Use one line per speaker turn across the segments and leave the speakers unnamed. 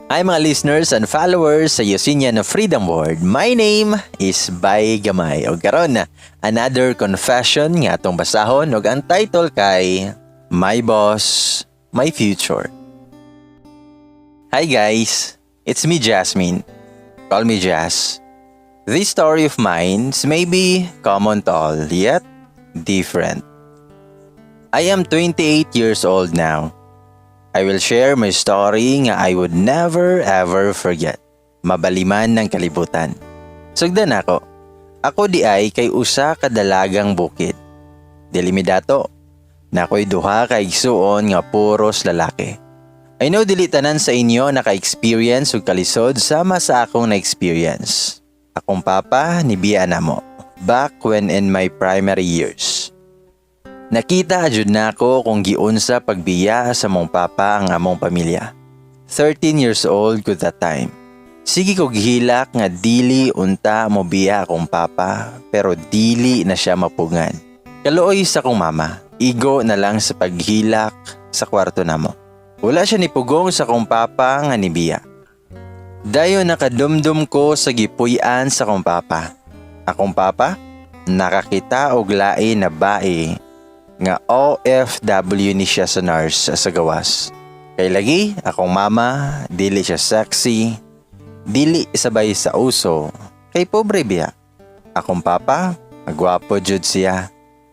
Hi mga listeners and followers sa Yosinian Freedom World. My name is Bay Gamay. O karon na, another confession nga atong basahon ug ang title kay My Boss, My Future. Hi guys, it's me Jasmine. Call me Jazz. This story of mine may be common to all, yet different. I am 28 years old now. I will share my story nga I would never ever forget. Mabaliman ng kalibutan. Sugdan ako. Ako di ay kay usa ka dalagang bukid. Dili mi dato. Nakoy duha ka igsuon nga puros lalaki. I know dili tanan sa inyo naka-experience ug kalisod sama sa akong na-experience. Akong papa ni biya namo back when in my primary years. Nakita ajud nako kung giunsa pagbiya sa mong papa ang among pamilya. 13 years old ko that time. Sige ko gihilak nga dili unta mo biya akong papa pero dili na siya mapungan. Kaluoy sa akong mama, igo na lang sa paghilak sa kwarto namo. Wala siya nipugong sa akong papa nga nibiya. Dayon nakadumdum ko sa gipuy-an sa akong papa. Akong papa, nakakita og lain na bae nga OFW ni siya sa nurse sa gawas. Kay lagi, akong mama, dili siya sexy, dili sabay sa uso, kay pobre biya. Akong papa, magwapo jud siya,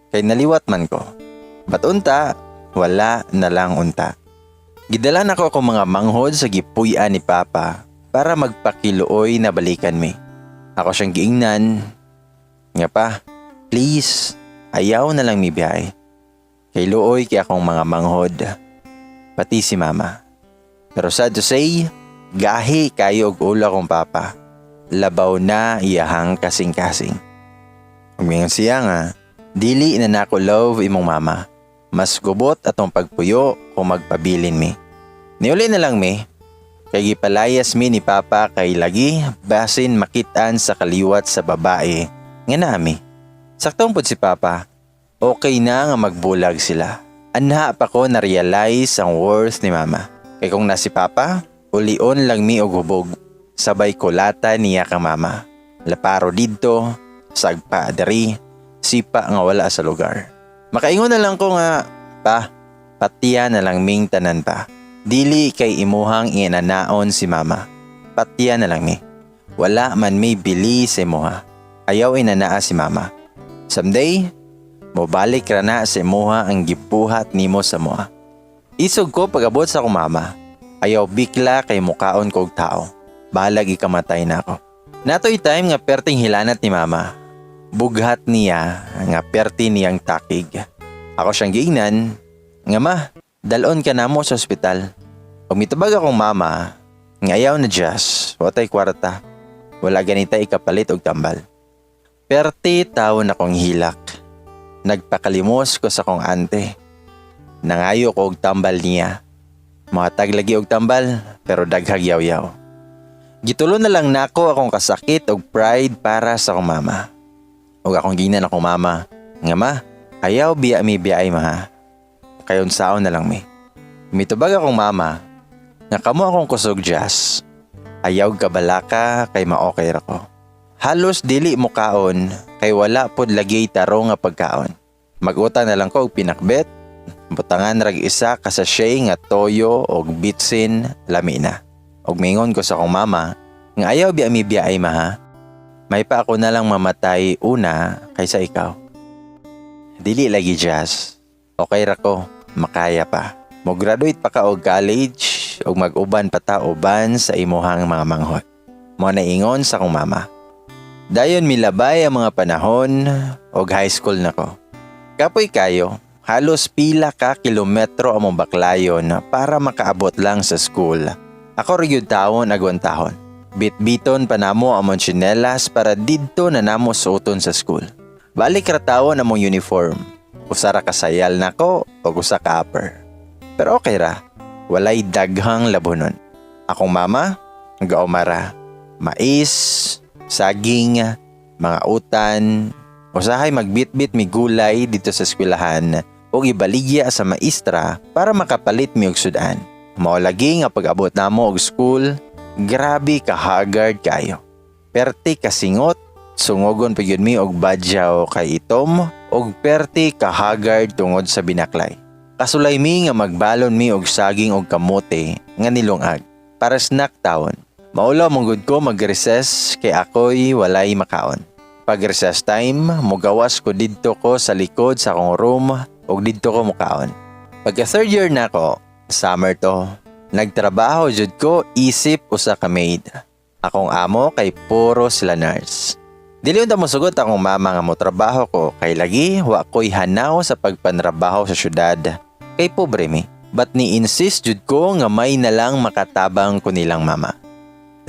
kay naliwat man ko. But unta, wala na lang unta. Gidalan ako akong mga manghod sa gipuy-an ni papa para magpakiluoy na balikan mi. Ako siyang giingnan, nga pa, please, ayaw na lang mi biyay. Kay luoy kay akong mga manghod, pati si mama. Pero sad to say, gahi kayo og ulo akong papa. Labaw na iyahang kasing-kasing. Umingon siya nga, dili na nako love imong mama. Mas gubot atong pagpuyo kung magpabilin mi. Niuli na lang mi, kay gipalayas mi ni papa kay lagi basin makitaan sa kaliwat sa babae nga nami. Saktong pud si papa. Okay na nga magbulag sila. Anha pa ko na-realize ang worth ni mama. Kay kung nasi papa, ulion lang mi og hubog. Sabay kulata niya ka mama. Laparo didto, sagpa adari, sipa nga wala sa lugar. Makaingon na lang ko nga, pa, patiya na lang ming tanan pa. Dili kay imuhang inanaon si mama. Patiya na lang mi. Wala man may bili sa imuha. Ayaw inanaa si mama. Someday, mobalik ra na sa imuha ang gipuhat nimo sa moa. Isog ko pag-abot sa akong mama. Ayaw bikla kay mukaon kog tao. Balag ikamatay na ako. Natoy time nga perting hilanat ni mama. Bughat niya nga perti niyang takig. Ako siyang giingnan, nga ma, dalon ka na mo sa ospital. Pag mitubag akong mama, nga ayaw na Diyas, watay kwarta. Wala ganita ikapalit og tambal. Perti taon akong hilak. Nagpakalimos ko sa kong ante. Nangayo ko og tambal niya. Mga taglagi og tambal, pero daghag yaw-yaw. Gitulo na lang nako akong kasakit og pride para sa akong mama. Og akong ginan akong mama, nga ma, ayaw biya mi biyay ma. Kayon saon na lang mi. Mitubag akong mama, nga kamo akong kusog Jazz. Ayaw kabalaka kay maokay ra ko. Halos dili mo kaon, kay wala pod lagi taro nga pagkaon. Mag-utang na lang ko og pinakbet, butangan rag isa ka sachet nga toyo og bitsin lamina. Og mingon ko sa akong mama, nga ayaw biya mi biyay ma ha. May pa ako na lang mamatay una kaysa ikaw. Dili lagi Jazz. Okay ra ko, makaya pa. Mo graduate pa ka og college og mag-uban pa ta uban sa imuhang mga manghod. Mo naingon sa akong mama. Dayon milabay ang mga panahon og high school na ko. Kapoy kayo, halos pila ka kilometro among baklayon para makaabot lang sa school. Ako rin taon agwan tahon. Bit-biton pa namo among tsinelas para didto na namo suoton sa school. Balik ra tawon among uniform. Usara ka sayal nako o usa ka upper. Pero okay ra, walay daghang labonon. Akong mama, gaumara, mais, saging, mga utan, usahay magbitbit mi gulay dito sa eskwelahan o ibaligya sa maestra para makapalit mi og sudan. Mao lagi nga pag-abot namo og school, grabe ka haggard kayo. Perti kasingot, sungogon pa yun mi og badyaw kay itom, og perti ka haggard tungod sa binaklay. Kasulay mi nga magbalon mi og saging og kamote nga nilungag para snack taon. Maulaw mong ko mag-recess kay ako'y walay makaon. Pag recess time, mugawas ko didto ko sa likod sa akong room og didto ko mukaon. Pagka third year na ko, summer to, nagtrabaho jud ko isip usa ka maid. Akong amo kay puro sila nurse. Dili unta mo sugot akong mama nga mo trabaho ko kay lagi wa ko'y hanaw sa pagpanrabaho sa syudad. Kay pobre mi. But ni-insist jud ko nga may nalang makatabang ko nilang mama.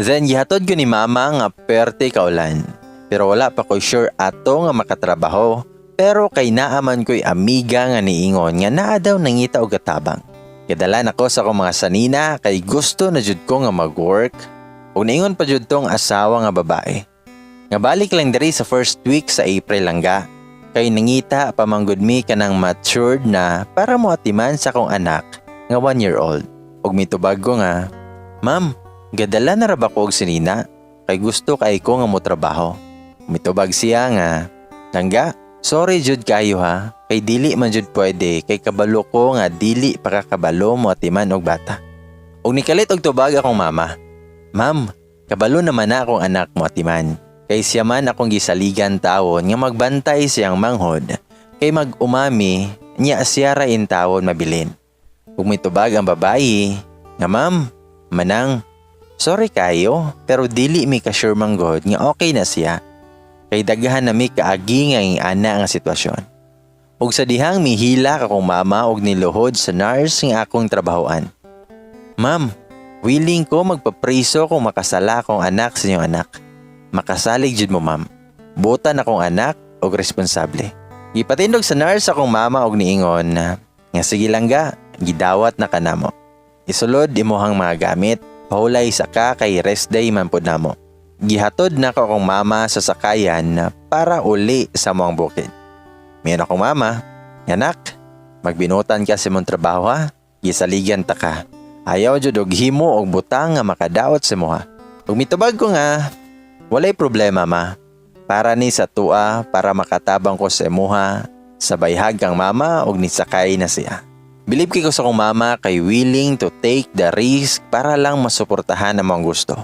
Then gihatod ko ni mama nga perte kaulan. Pero wala pa ko'y sure ato nga makatrabaho. Pero kay naaman ko'y amiga nga niingon nga naa daw nangita og katabang. Kadalan ako sa akong mga sanina kay gusto na jud ko nga mag-work. Ug niingon pa jud tong asawa nga babae. Nga balik lang diri sa first week sa April langga. Kay nangita pamanggod mi kanang matured na para mo atiman sa akong anak nga 1-year-old. Ug mitubag ko nga, "Ma'am, gadala na ra ba ko og sinina? Kay gusto kay ko nga mo trabaho." Mitubag siya nga, "Langga, sorry jud kayo ha. Kay dili man jud pwede kay kabalo ko nga dili pa kakabalo mo atiman og bata." Ug nikalit og tubag akong mama, "Ma'am, kabalo naman na akong anak mo atiman. Kay siya man akong gisaligan taon nga magbantay siyang manghod. Kay mag-umami, niya siya ra in taon mabilin." Ug mitubag ang babayi, nga, "Ma'am, manang, sorry kayo, pero dili mi ka-sure manggod nga okay na siya. Kay daghan na mi kaagi nga ana nga sitwasyon." Ug sa dihang mihila akong mama og niluhod sa nurse nga akong trabahoan. "Ma'am, willing ko magpapriso kung makasala akong anak sa inyong anak. Makasalig jud mo, ma'am. Butan akong anak og responsable." Gipatindog sa nurse akong mama og niingon nga, "Sige lang ga, gidawat na kanamo. Isulod imuhang mga gamit, pahulay sa ka kay rest day man pud namo." Gihatod na ko akong mama sa sakayan para uli sa moang bukid. Miyon akong mama, "Anak, magbinutan ka sa mong trabaho ha. Gisaligan ta ka. Ayaw jud og himo og butang nga makadaot sa moha." Ug mitubag ko nga, "Walay problema ma. Para ni sa tua para makatabang ko sa imuha, sabayhag kang mama og nisakay na siya." Bilib ko sa akong mama kay willing to take the risk para lang masuportahan ang mga gusto.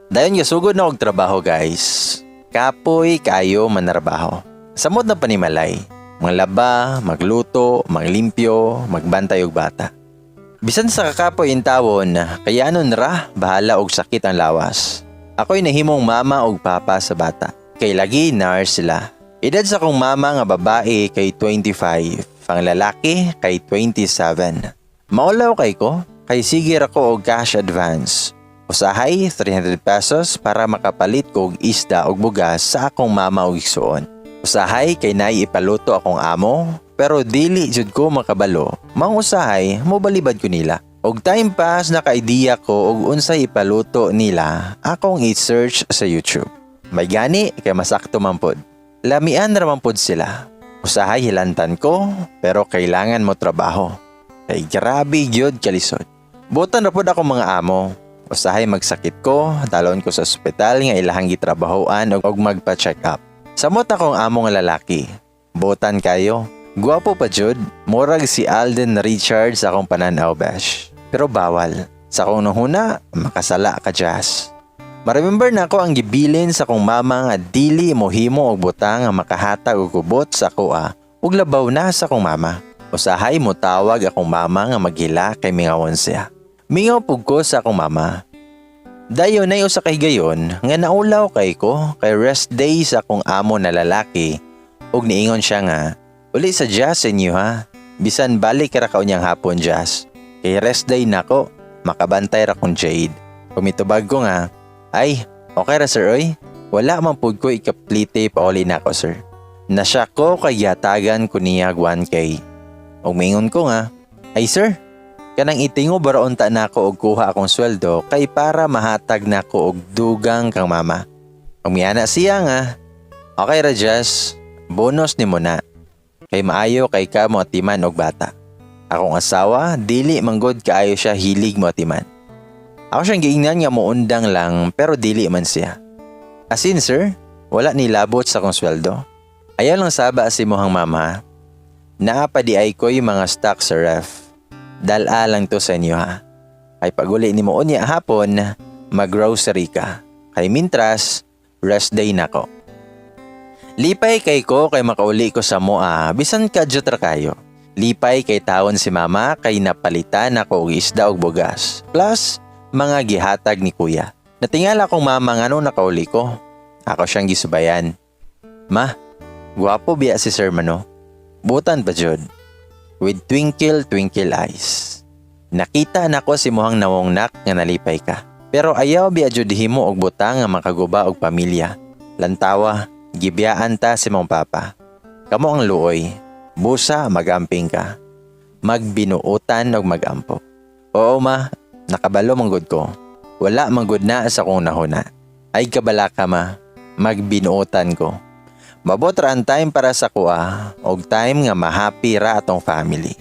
Dayon gasugod na og trabaho guys. Kapoy kayo manarbaho. Samot na panimalay. Manglaba, magluto, maglimpyo, magbantay og bata. Bisan sa kakapoy in tawon, kaya anon ra bahala og sakit ang lawas. Ako'y nahimong mama og papa sa bata. Kay lagi nurse sila. Edad sa akong mama nga babae kay 25. Pang lalaki kay 27. Maulaw kay ko, kay sige ra ko og cash advance. Usahay 300 pesos para makapalit ko og isda og bugas sa akong mama og igsuon. Usahay kay naay ipaluto akong amo, pero dili jud ko makabalo. Mang usahay, mobalibad ko nila. Og time pass naka-idea ko og unsay ipaluto nila, akong i-search sa YouTube. May gani kay masakto man pod. Lamian ra man pod sila. Usahay hilantan ko, pero kailangan mo trabaho. Kay grabe gyud kalisod. Butan ra pod ako mga amo. Usahay magsakit ko, dalon ko sa ospital nga ilahang gitrabahoan og magpa-check up. Samot akong amo nga lalaki. Butan kayo. Guwapo pa jud, murag si Alden Richards akong pananaw bash. Pero bawal. Sa akong nuhuna, makasala ka jazz. Maremember na ako ang gibilin sa akong mama nga dili mohimo og butang nga makahatag og kubot sa kuha ug labaw na sa akong mama. Usahay mo tawag akong mama nga maghila kay mingawon siya. Mingaw pug ko sa akong mama. Dayon ay usa kay gayon nga naulaw kay ko kay rest day sa akong amo na lalaki ug niingon siya nga, "Uli sa jazz inyo ha. Bisan balik ra ka unyang hapon jazz. Kay rest day nako, makabantay ra kong Jade." Ug mitubag ko nga, "Ay, okay ra sir oy. Wala man pud ko ikaplite pauli na ako sir. Nasya ko kay yatagan ko niya 1K. Og mingon ko nga, "Ay sir, kanang itingo bara unta na ako og kuha akong sweldo kay para mahatag na ko og dugang kang mama." Og miyana siya nga, "Okay ra Jess, bonus ni mo na. Kay maayo kay ka mo atiman og bata." Akong asawa, dili manggod kaayo siya hilig mo atiman. Ako siyang giingnan nga muundang lang pero dili man siya. As in sir, wala ni labot sa kong sweldo. Ayaw lang saba si mohang mama. Naapa di ay ko'y mga stock sa ref. Dala lang to sa inyo ha. Ay paguli ni mo unya hapon, mag-grocery ka. Kay mintras, rest day na ko. Lipay kay ko kay makauli ko sa moa, bisan ka ra kayo. Lipay kay taon si mama kay napalitan ako og isda og bugas. Plus, mga gihatag ni kuya. Natingala kong mama nga nung nakauli ko. Ako siyang gisubayan. Ma, guwapo biya si Sir Mano. Butan pa jud. With twinkle eyes. Nakita na ko si mohang nawongnak nga nalipay ka. Pero ayaw biya jud himo og butang nga makaguba og pamilya. Lantawa, gibiyaan ta si mong papa. Kamo ang luoy. Busa magamping ka. Magbinuutan og magampo. Oo ma, nakabalo manggod ko. Wala manggod na sa kong nahuna. Ay kabala ka ma, magbinuutan ko. Mabot ra ang time para sa kuha, og time nga mahappy ra atong family.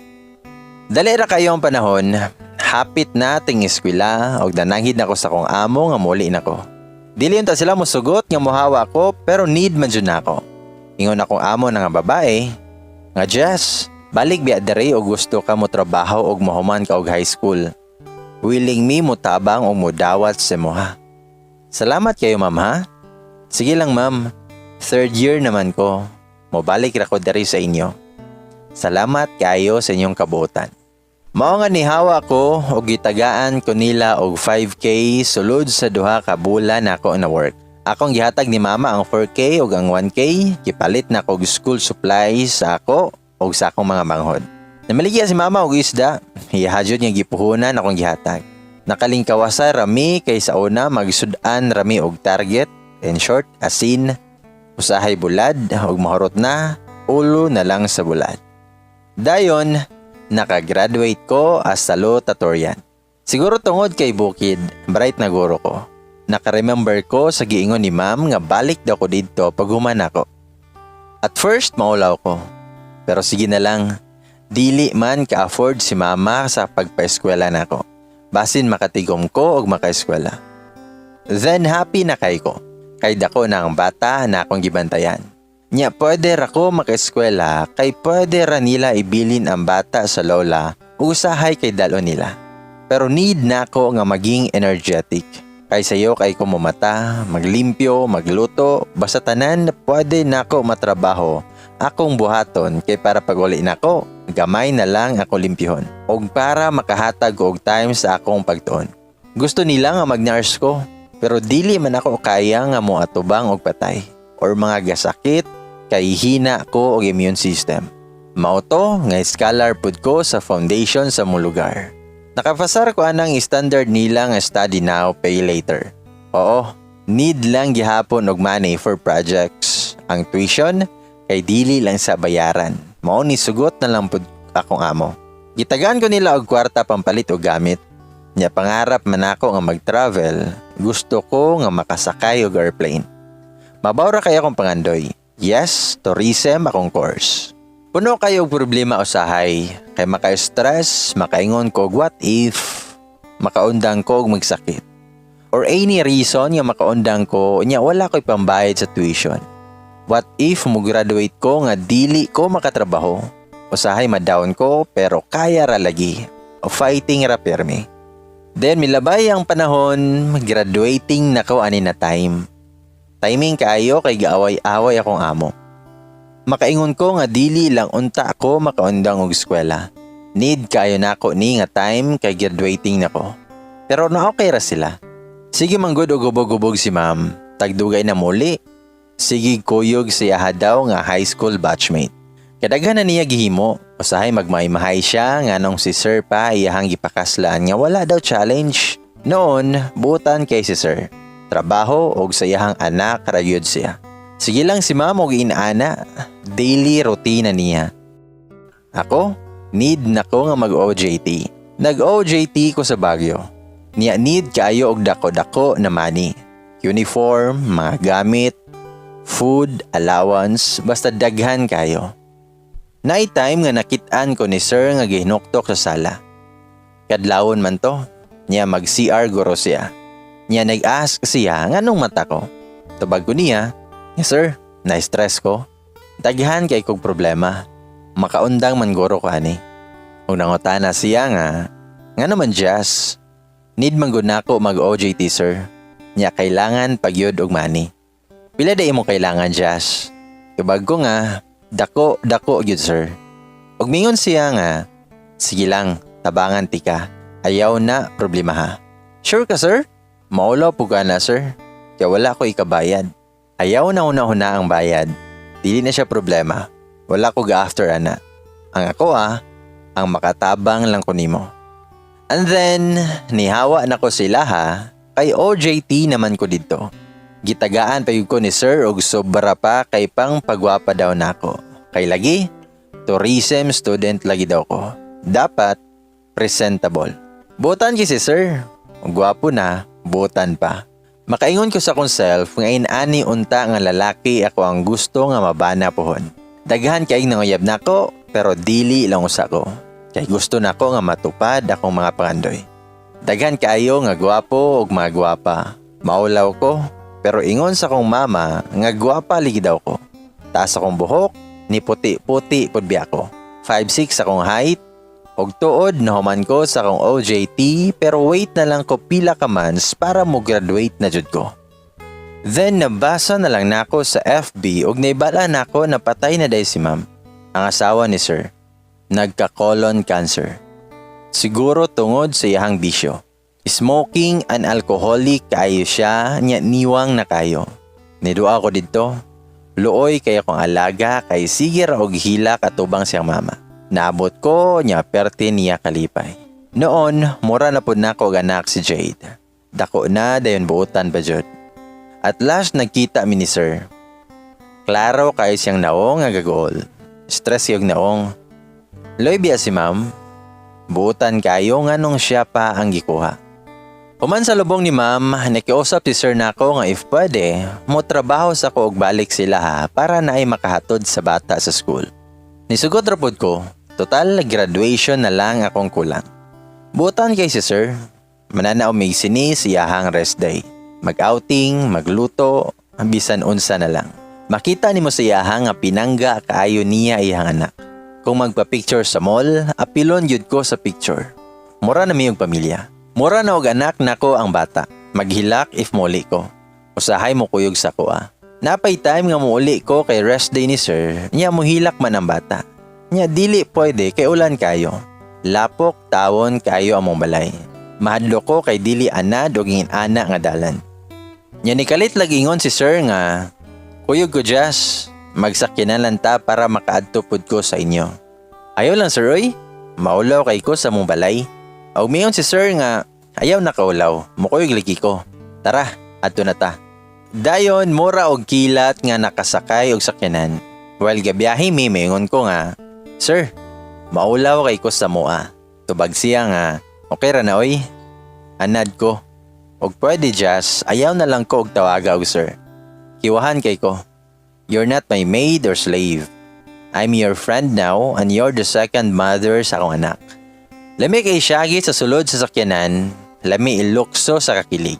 Dali ra kayo ang panahon, hapit na ting eskwela og nananghid nako sa kong amo nga muli nako. Dili unta sila mosugot nga mohawa ko pero need man jud nako. Ingon akong amo na nga babae, nga Jess, balik biya dere o gusto ka mo trabaho og mahuman ka og high school. Willing me mo tabang o mo dawat sa mo ha. Salamat kayo ma'am ha. Sige lang ma'am, 3rd year naman ko. Mobalik ra ko dere sa inyo. Salamat kayo sa inyong kabuotan. Mao nga nihawa ko og gitagaan ko nila og 5K sulod sa duha ka bulan nako na work. Akong gihatag ni mama ang 4K ug ang 1K, gipalit na ko og school supplies sa ako ug sa akong mga manghod. Namaligya si mama og isda, hiyahadjud nga gipuhunan akong gihatag. Nakalingkawasa rami kay sa una magsud-an rami og target, in short, asin, usahay bulad ug mahurot na, ulo na lang sa bulad. Dayon, nakagraduate ko as salutatorian. Siguro tungod kay bukid, bright na guro ko. Nakaremember ko sa giingon ni ma'am nga balik daw ko dito pag human ako. At first, maulaw ko. Pero sige na lang, dili man ka-afford si mama sa pagpa-eskwela na ko. Basin makatigom ko og maka-eskwela. Then happy na kay ko. Kay dako na ang bata na akong gibantayan. Nya pwede ra ko maka-eskwela kay pwede ra nila ibilin ang bata sa lola ug usahay kay dalo nila. Pero need na ko nga maging energetic. Kay sayo kay ko mumata, maglimpyo, magluto, basta tanan pwede nako matrabaho. Akong buhaton kay para pag uli nako, gamay na lang ako limpyhon. Og para makahatag og time sa akong pagtuon. Gusto nila nga mag-nurse ko, pero dili man ako kaya nga mo atubang og patay. Or mga gasakit, kay hina ko og immune system. Mao to nga scholar pud ko sa foundation sa mong lugar. Nakapasar ko anang standard nila nga study now, pay later. Oo, need lang gihapon og money for projects. Ang tuition, kay dili lang sa bayaran. Mao ni sugot na lang pud akong amo. Gitagaan ko nila og kwarta pampalit og gamit. Nya pangarap man ako nga mag-travel, gusto ko nga makasakay og airplane. Mabawra kay akong pangandoy. Yes, tourism akong course. Puno kayo og problema usahay, kay maka-stress, makaingon ko what if, makaundang ko og magsakit. Or any reason nga makaundang ko, nya wala ko'y pambayad sa tuition. What if mo graduate ko nga dili ko makatrabaho? Usahay ma-down ko pero kaya ra lagi. O fighting ra permi. Then milabay ang panahon, graduating na ko ani na time. Timing kaayo kay gaaway-away akong amo. Makaingon ko nga dili lang unta ako makaundang og eskwela. Need kayo nako ni nga time kay graduating nako. Pero na okay ra sila. Sige manggod og gubog-gubog si ma'am. Tagdugay na muli. Sige kuyog siya daw nga high school batchmate. Kadaghan na niya gihimo. Usahay magmay-mahay siya nga nung si sir pa iyahang gipakaslaan nga wala daw challenge. Noon, butan kay si sir. Trabaho og sa iyahang anak rayod siya. Sige lang si ma'am og inaana, daily routine na niya. Ako, need na ko nga mag-OJT. Nag-OJT ko sa Baguio. Niya need kayo og dako-dako na money. Uniform, mga gamit, food, allowance, basta daghan kayo. Night time nga nakitaan ko ni sir nga gihinuktok sa sala. Kadlawon man to, niya mag-CR guro siya. Niya nag-ask siya nga nung mata ko. Tubag ko niya, yes sir, na-stress ko. Taghan kay kong problema. Makaundang man guro ko ani. Kung nangutana siya nga naman Jazz, need man gud nako mag-OJT sir. Niya kailangan pagyud og money. Pila day mo kailangan Jazz? Tubag ko nga, dako gyud sir. Og mingon siya nga, sige lang, tabangan tika. Ayaw na problema ha. Sure ka sir? Maulaw po ka na sir. Kaya wala ko ikabayad. Ayaw na una-una ang bayad. Dili na siya problema. Wala ko ga-after ana. Ang ako ang makatabang lang ko nimo. And then, nihawa na ko sila ha. Kay OJT naman ko dito. Gitagaan pa yun ko ni sir og sobra pa kay pang pagwapa daw nako. Kay lagi, tourism student lagi daw ko. Dapat, presentable. Butan si sir. Gwapo na, butan pa. Makaingon ko sa kong self nga inani unta nga lalaki ako ang gusto nga mabana pohon. Daghan kay nanguyab nako pero dili lang usa ko. Kay gusto nako nga matupad akong mga pangandoy. Daghan kaayo nga gwapo ug mga gwapa. Maulaw ko pero ingon sa kong mama nga gwapa ligi daw ko. Taas akong buhok, ni puti-puti pud biya ko. 5'6" akong height. Og tuod nahuman ko sa akong OJT pero wait na lang ko pila ka months para mo graduate na jud ko. Then nabasa na lang nako sa FB og naibala nako na patay na day si ma'am, ang asawa ni sir. Nagka-colon cancer. Siguro tungod sa iyang bisyo. Smoking and alcoholic kayo siya, nya niwang na kayo. Nidua ko dito. Luoy kay akong alaga kay sige ra og hila katubang siyang mama. Naabot ko nya perte niya kalipay. Noon, mura na pud nako og anak si Jade. Dako na dayon buutan pa jud. At last nagkita mi ni sir. Klaro kayo siyang naong nga gagol. Stress yung naong. Loy biya si ma'am. Buutan kayo nga nung siya pa ang gikuha. Human sa lubong ni ma'am, nakiusap si sir nako nga if pwede, mo trabaho sa ko og balik sila ha para na ay makahatod sa bata sa school. Nisugot rapod ko, total graduation na lang akong kulang. Buutan kay si sir, mananaw may sinis iyahang rest day. Mag-outing, magluto, bisan unsa na lang. Makita nimo sa iyahang nga pinangga kaayo niya iyang anak. Kung magpa-picture sa mall, apilon yun ko sa picture. Mura na miyong pamilya. Mura na og anak nako ang bata. Maghilak if muli ko. Usahay mo kuyog sa ko Napay time nga muuli ko kay rest day ni sir, niya muhilak man ang bata. Niya dili pwede kay ulan kayo. Lapok tawon kayo among balay. Mahadlo ko kay dili anad og ana nga dalan. Niya nikalit lagingon si sir nga, kuyog ko Jazz, magsakyanan lang ta para makaadto pud ko sa inyo. Ayaw lang sir oy, maulaw kay ko sa mong balay. Og miyon si sir nga, ayaw na kaulaw, mukuyog ligi ko. Tara, adto na ta. Dayon, mura og kilat nga nakasakay og sakyanan. While gabiyahe mi, maingon ko nga, sir, maulaw kay ko sa mua. Tubag siya nga, okay ra na oy. Anad ko. Og pwede Jazz, ayaw na lang ko og tawaga og sir. Kiwahan kay ko. You're not my maid or slave. I'm your friend now and you're the second mother sa akong anak. Lami kay Shaggy sa sulod sa sakyanan, lami ilukso sa kakilig.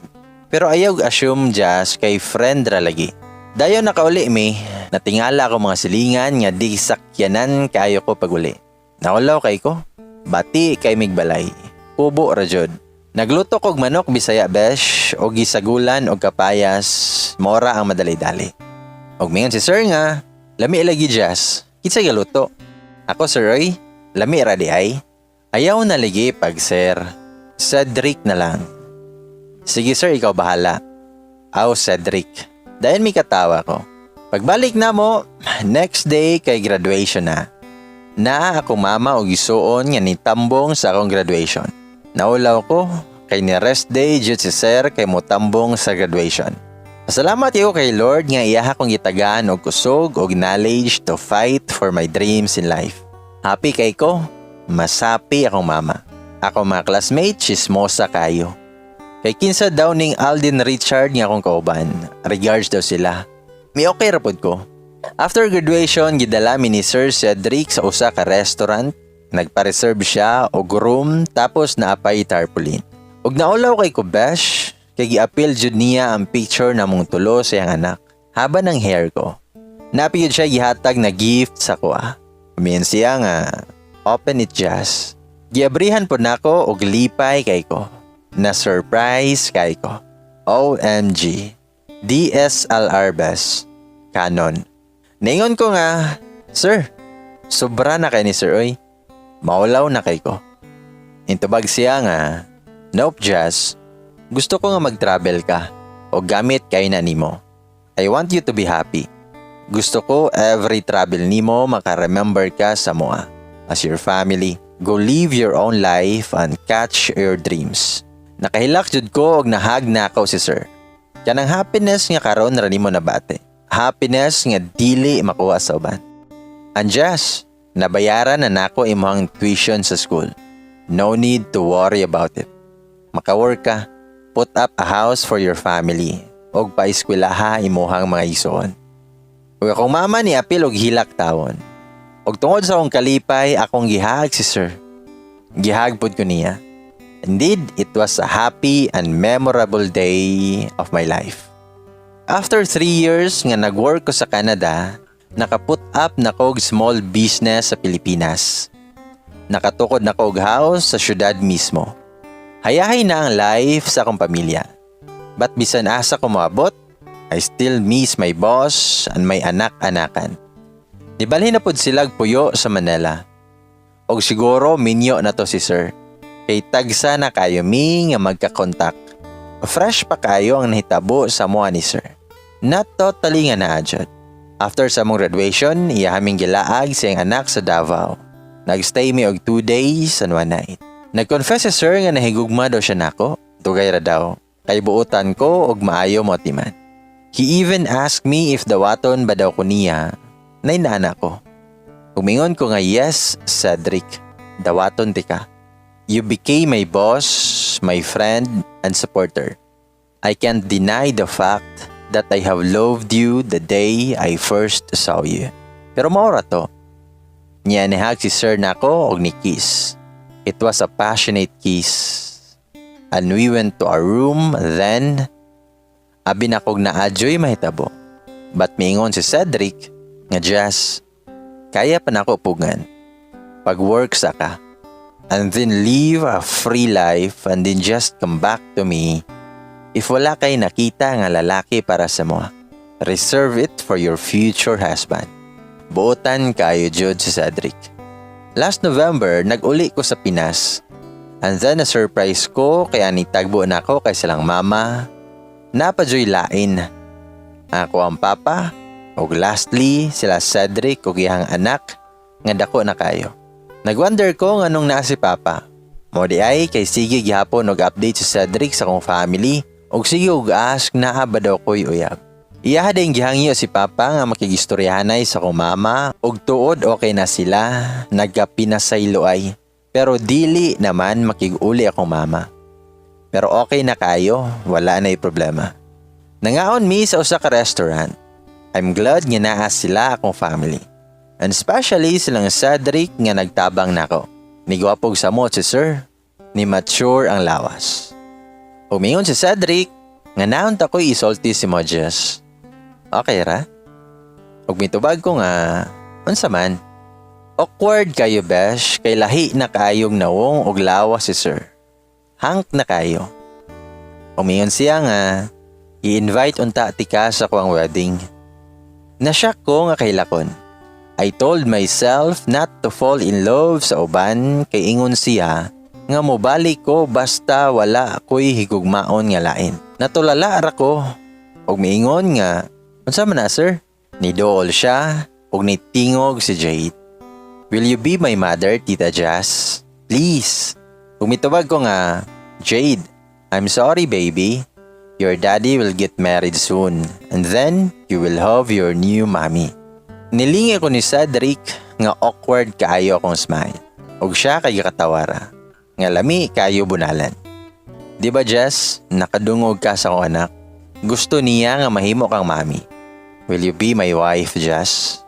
Pero ayaw assume Jazz kay friend ra lagi. Dayon nakauli mi, natingala ako mga silingan nga di sakyanan kayo ko paguli. Naulaw kay ko, bati kay migbalay, kubo ra jud. Nagluto kog manok Bisaya besh o gisagulan og kapayas, mora ang madali-dali. Og mingon si sir nga, lami lagi Jazz, kitsa galuto. Ako sir oy, lami ra di ay. Ayaw na lagi pag sir, Cedric na lang. Sige sir, ikaw bahala. Aw Cedric. Dayon mi katawa ko. Pagbalik na mo, next day kay graduation na. Na akong mama og gisuon nga nitambong sa akong graduation. Naulaw ko kay ni rest day jud si sir kay mo tambong sa graduation. Pasalamat yo kay Lord nga iyaha kong gitagaan og kusog og knowledge to fight for my dreams in life. Happy kay ko, masapi akong mama. Ako mga classmate, chismosa kayo. Kay kinsa daw ning Alden Richard nga akong kauban. Regards daw sila. May okay rapod ko. After graduation, gidala mi ni Sir Cedric sa usa ka restaurant. Nagpa-reserve siya og room tapos naapay tarpaulin. Og naulaw kay ko besh, kay gi-appeal jud niya ang picture namong tulo sa iyang anak. Haba ng hair ko. Napiyod siya gihatag na gift sa kuha. Umiyan siya nga, open it just. Giabrihan po nako og lipay kay ko. Na surprise kay ko. OMG. DSLR best. Canon. Naingon ko nga, Sir, sobra na kay ni Sir oy. Maulaw na kay ko. Intubag siya nga, nope Jazz. Gusto ko nga mag-travel ka o gamit kay na nimo. I want you to be happy. Gusto ko every travel nimo maka-remember ka sa moa. As your family, go live your own life and catch your dreams. Nakahilak jud ko og nahag na ako si Sir. Kanang happiness nga karon ra nimo nabate. Happiness nga dili makuha sa uban. And Jazz, nabayaran na nako imong tuition sa school. No need to worry about it. Maka-work ka, put up a house for your family, og pa-eskwelaha imuhang mga igsoon. Ug akong mama ni apil og hilak tawon. Og tungod sa akong kalipay, akong gihag si Sir. Gihag pud ko niya. Indeed, it was a happy and memorable day of my life. After 3 years nga nag-work ko sa Canada, nakaput up na ko og small business sa Pilipinas. Nakatukod na ko og house sa syudad mismo. Hayahay na ang life sa akong pamilya. But bisan asa ko moabot, I still miss my boss and my anak-anakan. Nibalhin na pud sila puyo sa Manila. Og siguro minyo na to si Sir. Kay tagsa na kayo mi nga magka-contact. Fresh pa kayo ang nahitabo sa mua ni Sir. Not totally nga naadjud. After sa mong graduation, iyahaming gilaag siyang anak sa Davao. Nagstay mi og 2 days and 1 night. Nag-confess si Sir nga nahigugma daw siya nako. Dugay ra daw. Kay buutan ko og maayo mo timan. He even asked me if dawaton ba daw ko niya. Nay naanak ko. Umingon ko nga yes, Cedric. Dawaton ti ka. You became my boss, my friend, and supporter. I can't deny the fact that I have loved you the day I first saw you. Pero maura to. Niya nihag si Sir nako og ni kiss. It was a passionate kiss. And we went to our room then. Abi na kog na-adjoy mahitabo. But miingon si Cedric nga Jazz, kaya pa nako upugan. Pag-work sa ka. And then live a free life and then just come back to me if wala kay nakita nga lalaki para sa mo. Reserve it for your future husband. Buotan kayo jud si Cedric. Last November, nag-uli ko sa Pinas. And then na-surprise ko kaya nitagbo na ako kay silang mama. Napajoy lain. Ako ang papa. Og lastly, sila Cedric ug iyang anak nga dako na kayo. Nagwonder ko nga nung naa si Papa. Mo di ay kay sige gihapon og update si Cedric sa kong family og sige og ask naa ba daw ko'y uyab. Iya din gihangyo si Papa nga makigistoryahanay sa kong mama og tuod okay na sila, nagkapinasaylo ay. Pero dili naman makig-uli akong mama. Pero okay na kayo, wala na'y problema. Nangaon mi sa usa ka restaurant. I'm glad nga naa sila akong family. And especially silang Cedric nga nagtabang nako. Ni gwapog samot si Sir, ni mature ang lawas. Umingon si Cedric, nga naon ta ko'y isulti si Mojes. Okay ra? Ug mitubag ko nga, unsa man? Awkward kayo besh, kay lahi na kayong nawong og lawas si Sir. Hank na kayo. Umingon siya nga, i-invite unta ti ka sa kuang wedding. Nasyak ko nga kay lakon. I told myself not to fall in love sa uban kay ingon siya nga mobalik ko basta wala ako'y higugmaon nga lain. Natulala ra ko og miingon nga unsa man na Sir? Nidool siya og nitingog si Jade. Will you be my mother, Tita Jazz? Please. Ug mitubag ko nga, Jade, I'm sorry baby. Your daddy will get married soon and then you will have your new mommy. Nilingi ko ni Cedric nga awkward kaayo akong smile. Og siya kay katawara. Nga lami kaayo bunalan. Di ba Jess, nakadungog ka sa akong anak? Gusto niya nga mahimo kang mami. Will you be my wife, Jazz?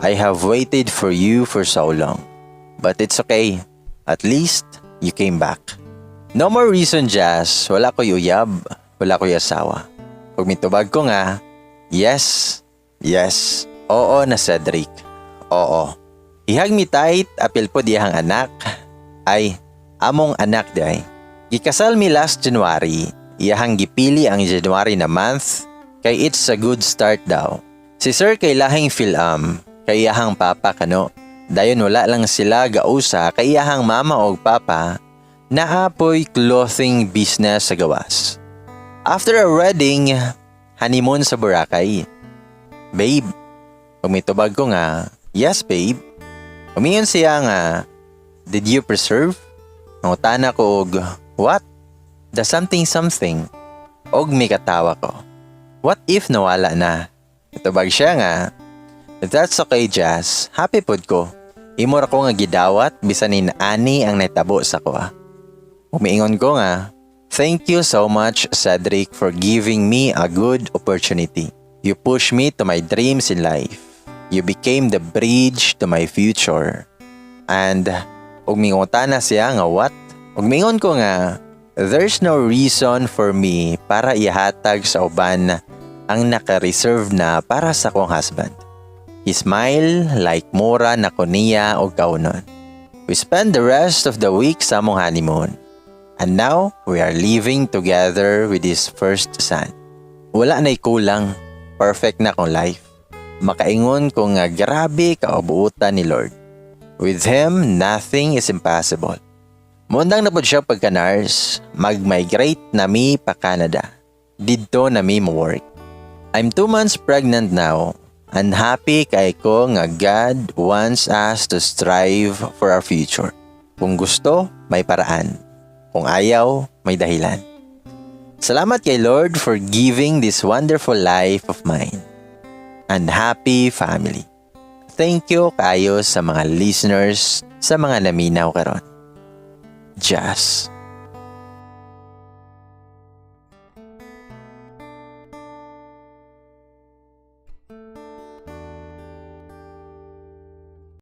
I have waited for you for so long. But it's okay. At least, you came back. No more reason, Jazz. Wala ko'y uyab. Wala ko'y asawa. Pag mitubag ko nga, yes, yes, oo na Cedric. Oo. Ihag mi tight, apil po diyang anak. Ay, among anak day. Gikasal mi last January. Iyahang gipili ang January na month. Kay it's a good start daw. Si Sir kay lahing Philam. Kay iyahang papa kano. Dayon wala lang sila gausa kay iyahang mama o papa. Naapoy clothing business sa gawas. After a wedding, honeymoon sa Boracay. Babe, pumitubag ko nga, yes babe. Umingon siya nga, did you preserve? Nangutana ko og, what? The something. Og may katawa ko. What if nawala na? Itubag siya nga, if that's okay Jazz, happy pod ko. Imor ko nga gidawat, bisan ni ani ang naitabo sa ko. Umiingon ko nga, thank you so much, Cedric, for giving me a good opportunity. You pushed me to my dreams in life. You became the bridge to my future. And, ugmingonta na siya nga what? Ugmingon ko nga, there's no reason for me para ihatag sa uban ang naka-reserve na para sa kong husband. He smiled like mura na ko niya o kaunon. We spent the rest of the week sa among honeymoon. And now, we are living together with his first son. Wala na'y kulang. Perfect na kong life. Makaingon ko nga grabe kaubuutan ni Lord. With Him, nothing is impossible. Mundang na po siya pagka-nurse, mag-migrate na mi pa Canada. Dito na mi mo work. I'm 2 months pregnant now. And happy kay ko nga God wants us to strive for our future. Kung gusto, may paraan. Kung ayaw, may dahilan. Salamat kay Lord for giving this wonderful life of mine. And happy family. Thank you kayo sa mga listeners, sa mga naminaw karon. Jazz.